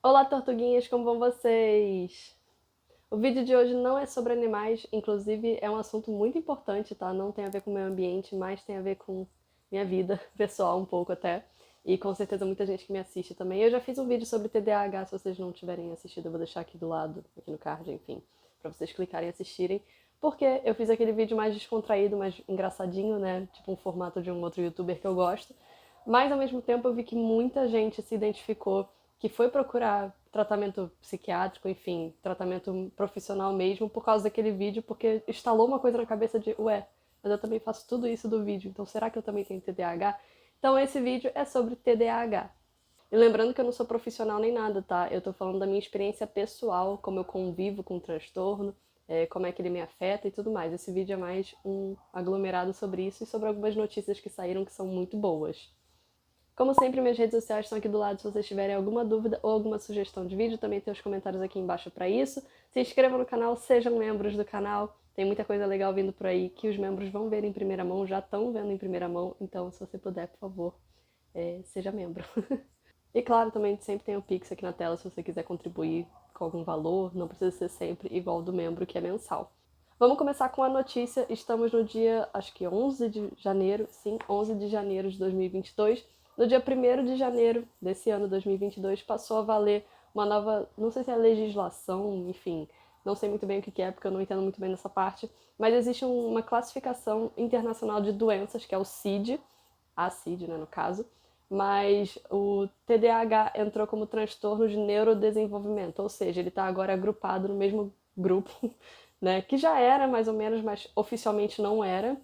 Olá, tortuguinhas, como vão vocês? O vídeo de hoje não é sobre animais, inclusive é um assunto muito importante, tá? Não tem a ver com o meio ambiente, mas tem a ver com minha vida pessoal um pouco até. E com certeza muita gente que me assiste também. Eu já fiz um vídeo sobre TDAH, se vocês não tiverem assistido, eu vou deixar aqui do lado, aqui no card, enfim, pra vocês clicarem e assistirem. Porque eu fiz aquele vídeo mais descontraído, mais engraçadinho, né? Tipo um formato de um outro youtuber que eu gosto. Mas ao mesmo tempo eu vi que muita gente se identificou, que foi procurar tratamento psiquiátrico, enfim, tratamento profissional mesmo, por causa daquele vídeo, porque instalou uma coisa na cabeça de, ué, mas eu também faço tudo isso do vídeo, então será que eu também tenho TDAH? Então esse vídeo é sobre TDAH. E lembrando que eu não sou profissional nem nada, tá? Eu tô falando da minha experiência pessoal, como eu convivo com o transtorno, como é que ele me afeta e tudo mais. Esse vídeo é mais um aglomerado sobre isso e sobre algumas notícias que saíram que são muito boas. Como sempre, minhas redes sociais estão aqui do lado se vocês tiverem alguma dúvida ou alguma sugestão de vídeo. Também tem os comentários aqui embaixo para isso. Se inscrevam no canal, sejam membros do canal. Tem muita coisa legal vindo por aí que os membros vão ver em primeira mão, já estão vendo em primeira mão. Então, se você puder, por favor, seja membro. E claro, também sempre tem o Pix aqui na tela se você quiser contribuir com algum valor. Não precisa ser sempre igual do membro, que é mensal. Vamos começar com a notícia. Estamos no dia, acho que 11 de janeiro, sim, 11 de janeiro de 2022. No dia 1º de janeiro desse ano, 2022, passou a valer uma nova, não sei se é legislação, enfim, não sei muito bem o que é, porque eu não entendo muito bem nessa parte, mas existe uma classificação internacional de doenças, que é o CID, a CID, né, no caso, mas o TDAH entrou como transtorno de neurodesenvolvimento, ou seja, ele está agora agrupado no mesmo grupo, né, que já era mais ou menos, mas oficialmente não era,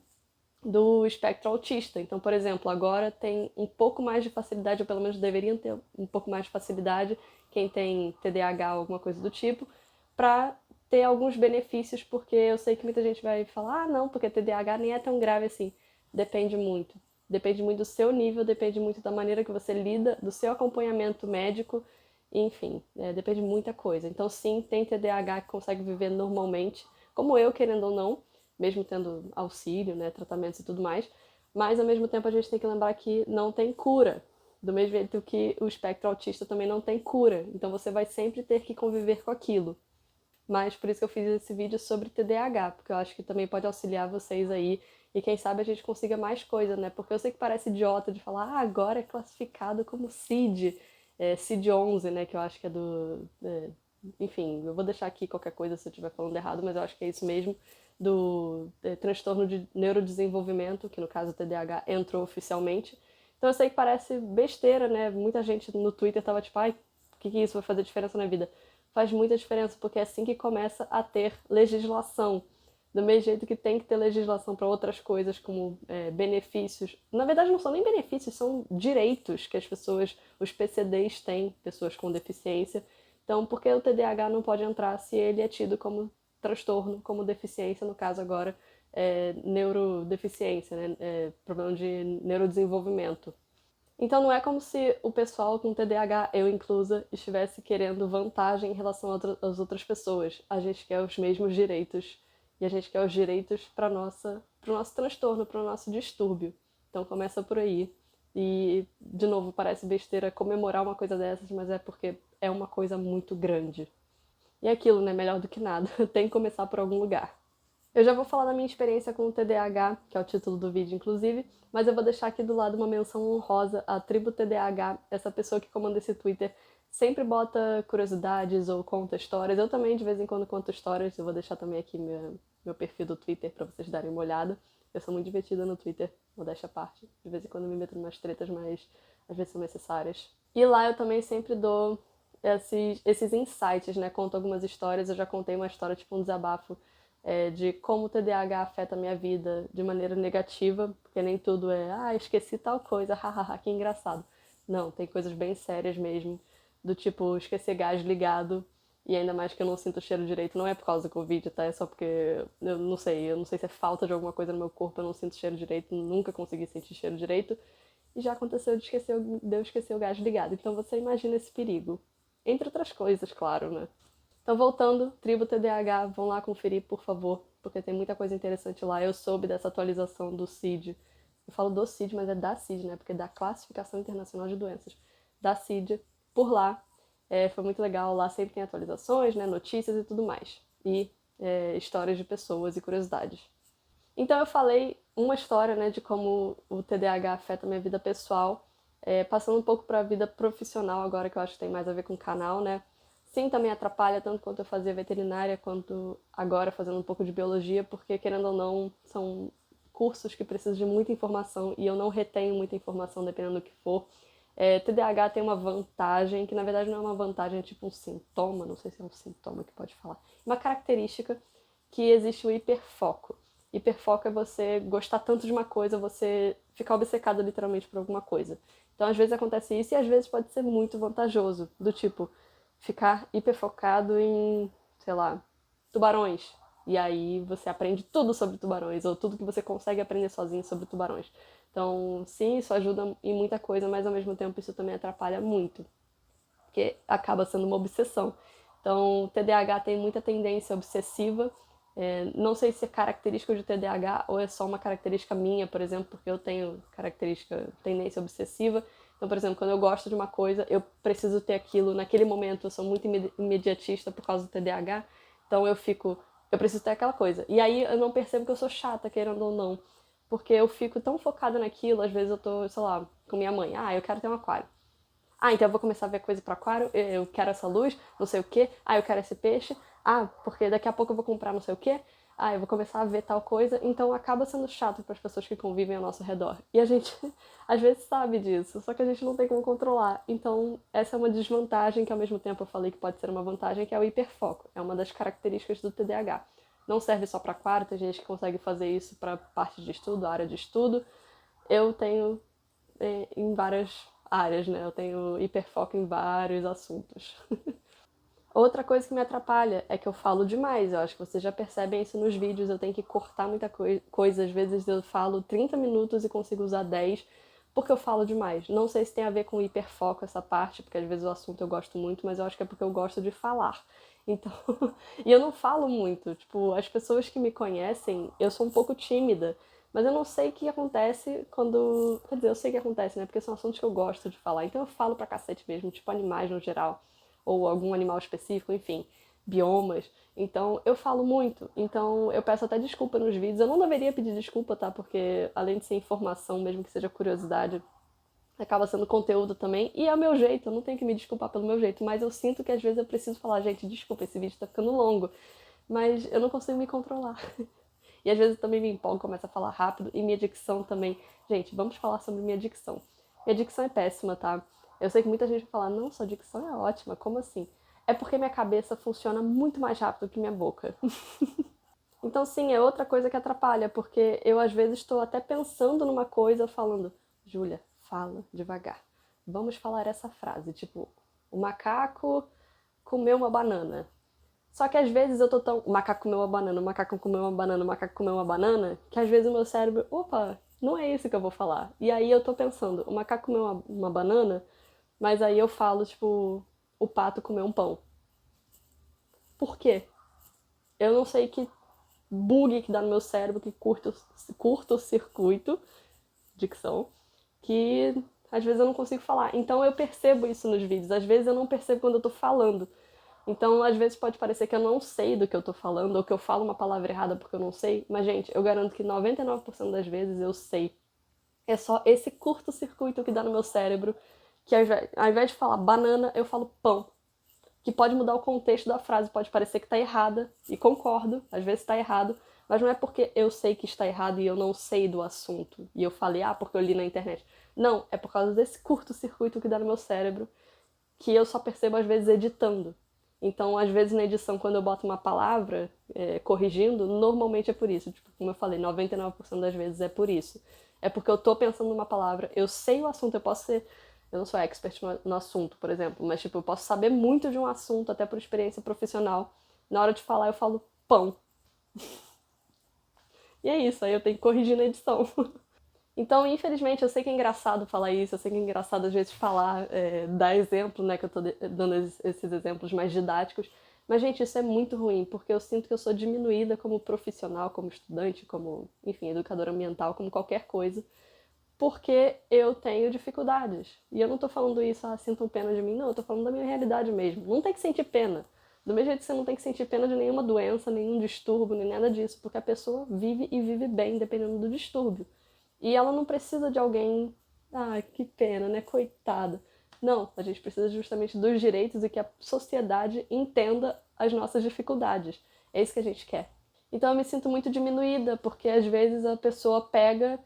do espectro autista. Então, por exemplo, agora tem um pouco mais de facilidade, ou pelo menos deveriam ter um pouco mais de facilidade, quem tem TDAH ou alguma coisa do tipo, para ter alguns benefícios, porque eu sei que muita gente vai falar, ah, não, porque TDAH nem é tão grave assim. Depende muito. Depende muito do seu nível, depende muito da maneira que você lida, do seu acompanhamento médico, enfim, depende de muita coisa. Então, sim, tem TDAH que consegue viver normalmente, como eu, querendo ou não, mesmo tendo auxílio, né, tratamentos e tudo mais, mas ao mesmo tempo a gente tem que lembrar que não tem cura. Do mesmo jeito que o espectro autista também não tem cura, então você vai sempre ter que conviver com aquilo. Mas por isso que eu fiz esse vídeo sobre TDAH, porque eu acho que também pode auxiliar vocês aí e quem sabe a gente consiga mais coisa, né? Porque eu sei que parece idiota de falar, ah, agora é classificado como CID, CID-11, né? Que eu acho que é do. Enfim, eu vou deixar aqui qualquer coisa se eu estiver falando errado, mas eu acho que é isso mesmo, do transtorno de neurodesenvolvimento, que no caso o TDAH entrou oficialmente. Então eu sei que parece besteira, né? Muita gente no Twitter tava tipo, ai, o que isso vai fazer diferença na vida? Faz muita diferença, porque é assim que começa a ter legislação. Do mesmo jeito que tem que ter legislação para outras coisas, como benefícios. Na verdade, não são nem benefícios, são direitos que as pessoas, os PCDs têm, pessoas com deficiência. Então, por que o TDAH não pode entrar se ele é tido como transtorno, como deficiência, no caso agora, neurodeficiência, né? Problema de neurodesenvolvimento. Então não é como se o pessoal com TDAH, eu inclusa, estivesse querendo vantagem em relação às outras pessoas. A gente quer os mesmos direitos. E a gente quer os direitos para o nosso transtorno, para o nosso distúrbio. Então começa por aí. E, de novo, parece besteira comemorar uma coisa dessas, mas é porque é uma coisa muito grande. E é aquilo, né? Melhor do que nada. Tem que começar por algum lugar. Eu já vou falar da minha experiência com o TDAH, que é o título do vídeo, inclusive, mas eu vou deixar aqui do lado uma menção honrosa à Tribo TDAH, essa pessoa que comanda esse Twitter sempre bota curiosidades ou conta histórias. Eu também, de vez em quando, conto histórias. Eu vou deixar também aqui meu perfil do Twitter para vocês darem uma olhada. Eu sou muito divertida no Twitter, modéstia à parte. De vez em quando me meto em umas tretas, mas às vezes são necessárias. E lá eu também sempre dou esses insights, né? Conto algumas histórias. Eu já contei uma história, tipo um desabafo de como o TDAH afeta a minha vida de maneira negativa, porque nem tudo é, ah, esqueci tal coisa, hahaha, que engraçado. Não, tem coisas bem sérias mesmo, do tipo esquecer gás ligado, e ainda mais que eu não sinto o cheiro direito, não é por causa do Covid, tá? É só porque eu não sei se é falta de alguma coisa no meu corpo, eu não sinto cheiro direito, nunca consegui sentir cheiro direito, e já aconteceu de eu esquecer o gás ligado. Então você imagina esse perigo. Entre outras coisas, claro, né? Então, voltando, Tribo TDAH, vão lá conferir, por favor, porque tem muita coisa interessante lá. Eu soube dessa atualização do CID. Eu falo do CID, mas é da CID, né? Porque é da Classificação Internacional de Doenças. Da CID, por lá. Foi muito legal, lá sempre tem atualizações, né, notícias e tudo mais. E histórias de pessoas e curiosidades. Então eu falei uma história, né, de como o TDAH afeta a minha vida pessoal, passando um pouco para a vida profissional agora, que eu acho que tem mais a ver com o canal, né. Sim, também atrapalha tanto quanto eu fazia veterinária, quanto agora fazendo um pouco de biologia, porque querendo ou não, são cursos que precisam de muita informação e eu não retenho muita informação dependendo do que for. TDAH tem uma vantagem, que na verdade não é uma vantagem, é tipo um sintoma, não sei se é um sintoma que pode falar, uma característica que existe o hiperfoco. Hiperfoco é você gostar tanto de uma coisa, você ficar obcecado literalmente por alguma coisa. Então às vezes acontece isso e às vezes pode ser muito vantajoso, do tipo, ficar hiperfocado em, sei lá, tubarões. E aí você aprende tudo sobre tubarões, ou tudo que você consegue aprender sozinho sobre tubarões. Então, sim, isso ajuda em muita coisa, mas ao mesmo tempo isso também atrapalha muito, porque acaba sendo uma obsessão. Então, o TDAH tem muita tendência obsessiva. Não sei se é característica de TDAH ou é só uma característica minha, por exemplo, porque eu tenho tendência obsessiva. Então, por exemplo, quando eu gosto de uma coisa, eu preciso ter aquilo naquele momento. Eu sou muito imediatista por causa do TDAH. Então eu preciso ter aquela coisa. E aí eu não percebo que eu sou chata, querendo ou não. Porque eu fico tão focada naquilo, às vezes eu tô, sei lá, com minha mãe. Ah, eu quero ter um aquário. Ah, então eu vou começar a ver coisa para aquário, eu quero essa luz, não sei o quê. Ah, eu quero esse peixe. Ah, porque daqui a pouco eu vou comprar não sei o quê. Ah, eu vou começar a ver tal coisa. Então acaba sendo chato para as pessoas que convivem ao nosso redor. E a gente às vezes sabe disso, só que a gente não tem como controlar. Então essa é uma desvantagem que ao mesmo tempo eu falei que pode ser uma vantagem, que é o hiperfoco. É uma das características do TDAH. Não serve só para aquário, tem gente que consegue fazer isso para parte de estudo, área de estudo. Eu tenho em várias áreas, né? Eu tenho hiperfoco em vários assuntos. Outra coisa que me atrapalha é que eu falo demais. Eu acho que vocês já percebem isso nos vídeos. Eu tenho que cortar muita coisa. Às vezes eu falo 30 minutos e consigo usar 10 porque eu falo demais. Não sei se tem a ver com hiperfoco essa parte, porque às vezes o assunto eu gosto muito, mas eu acho que é porque eu gosto de falar. Então, e eu não falo muito. Tipo, as pessoas que me conhecem, eu sou um pouco tímida. Mas eu não sei o que acontece quando. Quer dizer, eu sei o que acontece, né? Porque são assuntos que eu gosto de falar. Então eu falo pra cacete mesmo, tipo animais no geral, ou algum animal específico, enfim, biomas. Então eu falo muito. Então eu peço até desculpa nos vídeos. Eu não deveria pedir desculpa, tá? Porque além de ser informação, mesmo que seja curiosidade, acaba sendo conteúdo também. E é o meu jeito, eu não tenho que me desculpar pelo meu jeito. Mas eu sinto que às vezes eu preciso falar, gente, desculpa, esse vídeo tá ficando longo. Mas eu não consigo me controlar. E às vezes eu também me empolgo, começo a falar rápido, e minha dicção também. Gente, vamos falar sobre minha dicção. Minha dicção é péssima, tá? Eu sei que muita gente vai falar, não, sua dicção é ótima, como assim? É porque minha cabeça funciona muito mais rápido que minha boca. Então, sim, é outra coisa que atrapalha, porque eu às vezes estou até pensando numa coisa, falando, Júlia, fala devagar. Vamos falar essa frase, tipo, o macaco comeu uma banana. Só que às vezes eu tô tão. O macaco comeu uma banana, o macaco comeu uma banana, o macaco comeu uma banana, que às vezes o meu cérebro, opa, não é isso que eu vou falar. E aí eu tô pensando, o macaco comeu uma banana, mas aí eu falo, tipo, o pato comeu um pão. Por quê? Eu não sei que bug que dá no meu cérebro, que curto o circuito, dicção, que às vezes eu não consigo falar. Então eu percebo isso nos vídeos, às vezes eu não percebo quando eu tô falando. Então, às vezes pode parecer que eu não sei do que eu tô falando, ou que eu falo uma palavra errada porque eu não sei, mas, gente, eu garanto que 99% das vezes eu sei. É só esse curto-circuito que dá no meu cérebro, que ao invés de falar banana, eu falo pão. Que pode mudar o contexto da frase, pode parecer que tá errada, e concordo, às vezes tá errado, mas não é porque eu sei que está errado e eu não sei do assunto, e eu falei, porque eu li na internet. Não, é por causa desse curto-circuito que dá no meu cérebro, que eu só percebo às vezes editando. Então, às vezes na edição, quando eu boto uma palavra corrigindo, normalmente é por isso. Tipo, como eu falei, 99% das vezes é por isso. É porque eu tô pensando numa palavra, eu sei o assunto, eu posso ser. Eu não sou expert no assunto, por exemplo, mas tipo, eu posso saber muito de um assunto, até por experiência profissional. Na hora de falar, eu falo pão. E é isso, aí eu tenho que corrigir na edição. Então, infelizmente, eu sei que é engraçado falar isso, eu sei que é engraçado às vezes falar, dar exemplo, né, que eu tô dando esses exemplos mais didáticos, mas, gente, isso é muito ruim, porque eu sinto que eu sou diminuída como profissional, como estudante, como, enfim, educadora ambiental, como qualquer coisa, porque eu tenho dificuldades. E eu não tô falando isso, sintam pena de mim, não, eu tô falando da minha realidade mesmo. Não tem que sentir pena. Do mesmo jeito que você não tem que sentir pena de nenhuma doença, nenhum distúrbio, nem nada disso, porque a pessoa vive e vive bem, dependendo do distúrbio. E ela não precisa de alguém, que pena, né, coitada. Não, a gente precisa justamente dos direitos e que a sociedade entenda as nossas dificuldades. É isso que a gente quer. Então eu me sinto muito diminuída, porque às vezes a pessoa pega,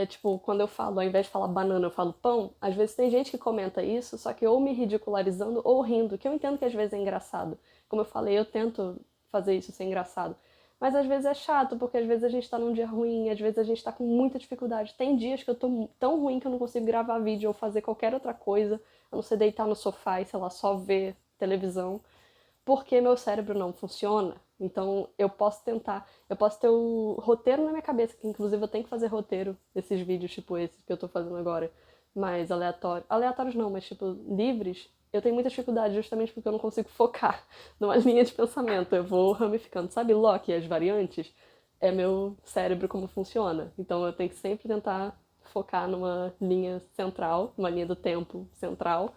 tipo, quando eu falo, ao invés de falar banana, eu falo pão, às vezes tem gente que comenta isso, só que ou me ridicularizando ou rindo, que eu entendo que às vezes é engraçado. Como eu falei, eu tento fazer isso ser engraçado. Mas às vezes é chato, porque às vezes a gente tá num dia ruim, às vezes a gente tá com muita dificuldade. Tem dias que eu tô tão ruim que eu não consigo gravar vídeo ou fazer qualquer outra coisa, a não ser deitar no sofá e, sei lá, só ver televisão, porque meu cérebro não funciona. Então eu posso tentar, eu posso ter o roteiro na minha cabeça, que inclusive eu tenho que fazer roteiro desses vídeos tipo esse que eu tô fazendo agora, mais aleatório. Aleatórios não, mas tipo livres. Eu tenho muita dificuldade justamente porque eu não consigo focar numa linha de pensamento. Eu vou ramificando. Sabe Loki, as variantes? É meu cérebro como funciona. Então eu tenho que sempre tentar focar numa linha central, uma linha do tempo central,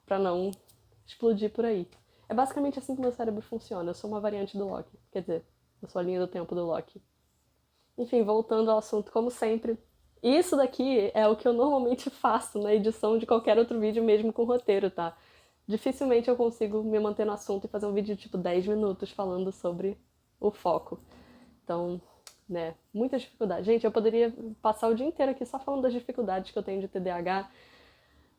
pra não explodir por aí. É basicamente assim que meu cérebro funciona. Eu sou uma variante do Loki. Quer dizer, eu sou a linha do tempo do Loki. Enfim, voltando ao assunto, como sempre. Isso daqui é o que eu normalmente faço na edição de qualquer outro vídeo, mesmo com roteiro, tá? Dificilmente eu consigo me manter no assunto e fazer um vídeo de tipo 10 minutos falando sobre o foco. Então, né, muita dificuldade. Gente, eu poderia passar o dia inteiro aqui só falando das dificuldades que eu tenho de TDAH,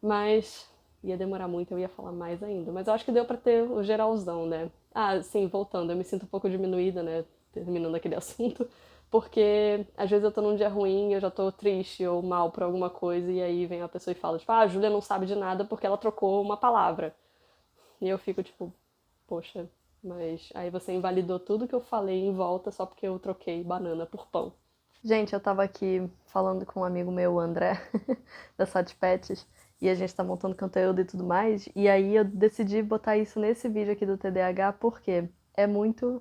mas ia demorar muito, eu ia falar mais ainda. Mas eu acho que deu pra ter o geralzão, né? Sim, voltando, eu me sinto um pouco diminuída, né? Terminando aquele assunto. Porque às vezes eu tô num dia ruim, eu já tô triste ou mal por alguma coisa, e aí vem a pessoa e fala, tipo, a Júlia não sabe de nada porque ela trocou uma palavra. E eu fico tipo, poxa, mas aí você invalidou tudo que eu falei em volta só porque eu troquei banana por pão. Gente, eu tava aqui falando com um amigo meu, o André, da Sat Pets, e a gente tá montando conteúdo e tudo mais, e aí eu decidi botar isso nesse vídeo aqui do TDAH porque é muito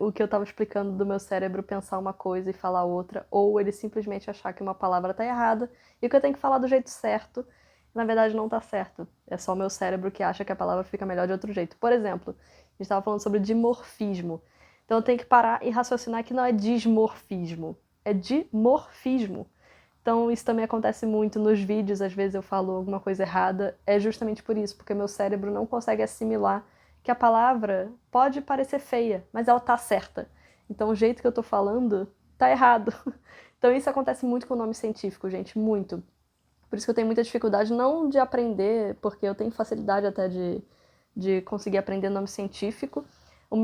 o que eu tava explicando do meu cérebro pensar uma coisa e falar outra, ou ele simplesmente achar que uma palavra tá errada e que eu tenho que falar do jeito certo, e na verdade não tá certo. É só o meu cérebro que acha que a palavra fica melhor de outro jeito. Por exemplo, a gente tava falando sobre dimorfismo. Então eu tenho que parar e raciocinar que não é dismorfismo, é dimorfismo. Então isso também acontece muito nos vídeos, às vezes eu falo alguma coisa errada, é justamente por isso, porque meu cérebro não consegue assimilar que a palavra pode parecer feia, mas ela tá certa. Então o jeito que eu tô falando tá errado. Então isso acontece muito com o nome científico, gente, muito. Por isso que eu tenho muita dificuldade, não de aprender, porque eu tenho facilidade até de conseguir aprender nome científico.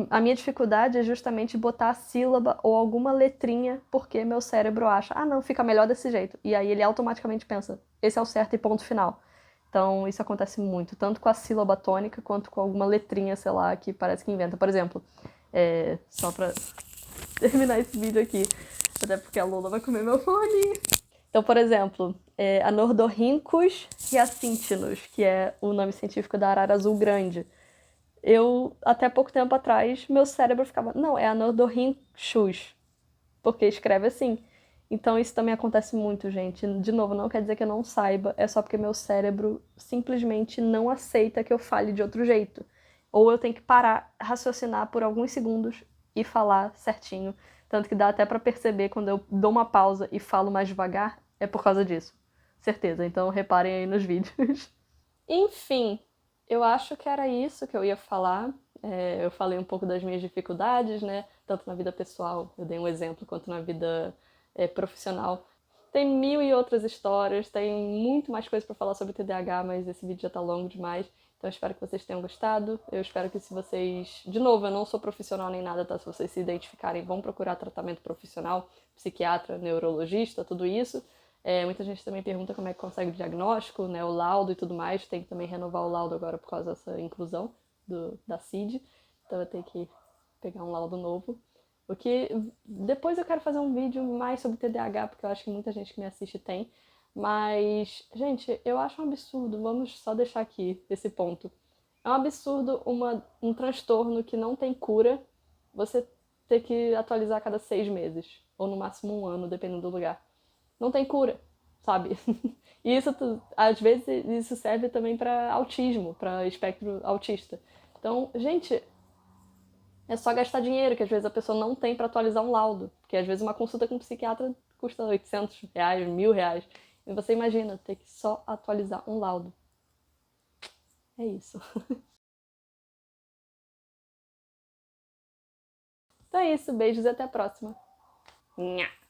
A minha dificuldade é justamente botar a sílaba ou alguma letrinha, porque meu cérebro acha, não, fica melhor desse jeito. E aí ele automaticamente pensa, esse é o certo e ponto final. Então isso acontece muito, tanto com a sílaba tônica quanto com alguma letrinha, sei lá, que parece que inventa. Por exemplo, só pra terminar esse vídeo aqui, até porque a Lola vai comer meu fone. Então, por exemplo, Anortorhynchus hyacinthinus, que é o nome científico da arara azul grande. Eu, até pouco tempo atrás, meu cérebro ficava, não, é Anortorhynchus, porque escreve assim. Então isso também acontece muito, gente. De novo, não quer dizer que eu não saiba, é só porque meu cérebro simplesmente não aceita que eu fale de outro jeito. Ou eu tenho que parar, raciocinar por alguns segundos e falar certinho. Tanto que dá até pra perceber quando eu dou uma pausa e falo mais devagar, é por causa disso. Certeza, então reparem aí nos vídeos. Enfim, eu acho que era isso que eu ia falar. Eu falei um pouco das minhas dificuldades, né? Tanto na vida pessoal, eu dei um exemplo, quanto na vida profissional. Tem mil e outras histórias, tem muito mais coisa para falar sobre TDAH, mas esse vídeo já tá longo demais. Então eu espero que vocês tenham gostado. Eu espero que se vocês... De novo, eu não sou profissional nem nada, tá? Se vocês se identificarem, vão procurar tratamento profissional, psiquiatra, neurologista, tudo isso. Muita gente também pergunta como é que consegue o diagnóstico, né, o laudo e tudo mais. Tem que também renovar o laudo agora por causa dessa inclusão da CID. Então eu tenho que pegar um laudo novo. O que depois eu quero fazer um vídeo mais sobre TDAH, porque eu acho que muita gente que me assiste tem. Mas, gente, eu acho um absurdo, vamos só deixar aqui esse ponto. É um absurdo um transtorno que não tem cura, você ter que atualizar a cada 6 meses, ou no máximo um ano, dependendo do lugar. Não tem cura. sabe? E isso, às vezes, isso serve também para autismo, para espectro autista. Então, gente, é só gastar dinheiro, que às vezes a pessoa não tem para atualizar um laudo. Porque às vezes uma consulta com um psiquiatra custa R$ 800, R$ 1.000. E você imagina ter que só atualizar um laudo. É isso. Então é isso, beijos e até a próxima. Nha.